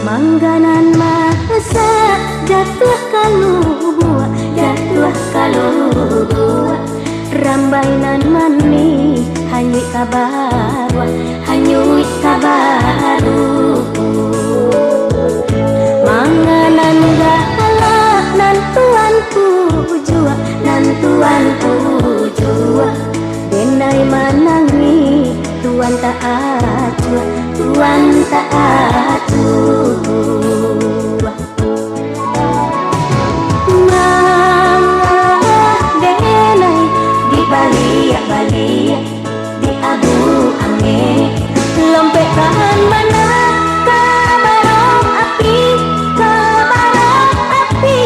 Mangganan masa jatuh kalau buah, jatuh kalau buah. Rambainan mani hanyut kabaru, hanyut kabaru. Manganan galak nan tuanku jua, nan tuanku jua. Denai manangi tuan tak acu, tuan tak acu. Balik di abu angin lompetkan mana kabarong api, kabarong api.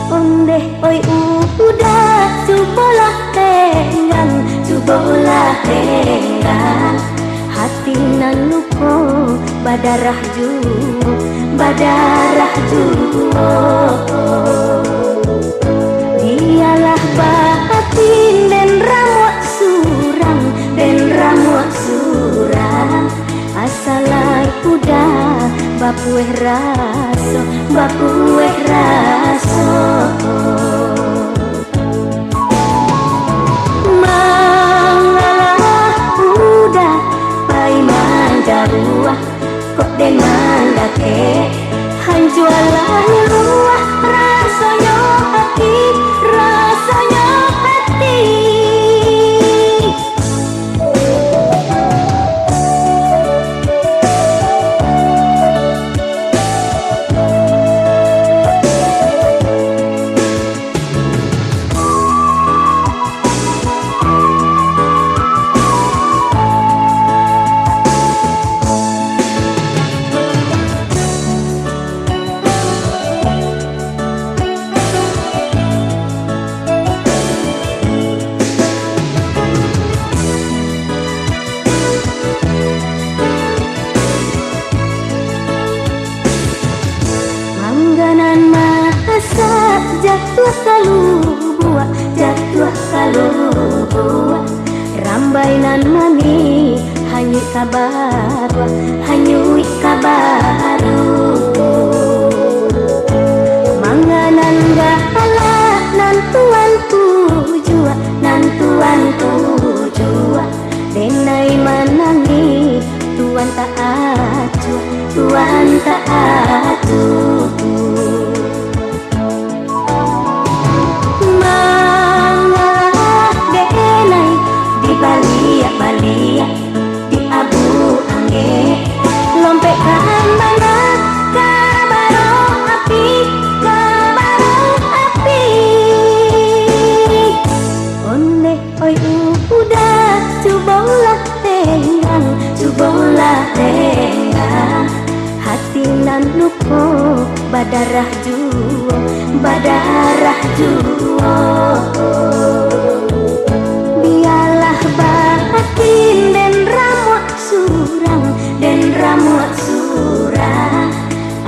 Ondeh oi udah cubolah tenggang, cubolah tenggang. Hati nan luko badarah ju, badarah ju. Dialah batin dan ramuak surang, dan ramuak surang. Asalai udah bapueh raso, bapueh raso. Mangalah udah pai mandaruah, kok den mandake hanjualah ruah. Rasanya hati, rasanya hati. Mangganan masa jatuh kalau buah, jatuh kalau buah. Rambainan mani hanyut kabaru, hanyut kabaru. Manganan galak nan tuanku jua, nan tuanku jua. Denai manangi tuan tak acu, tuan tak acu. Balik di abu angin lompetkan mana kabarong api, kabarong api. Ondeh oi udah cubolah tenggang, cubolah tenggang. Hati nan luko badarah juo, badarah juo. Biarlah batin dan ramuak surang, dan ramuak surang.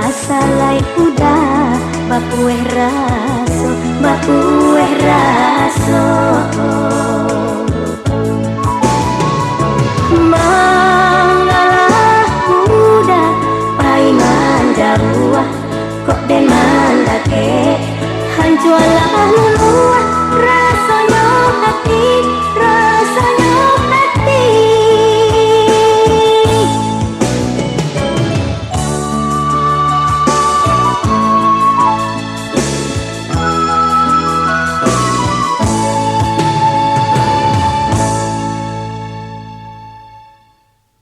Asalai udah bapueh raso, bapueh raso. Mangalah udah pai mandaruah, kok den mandake hancualah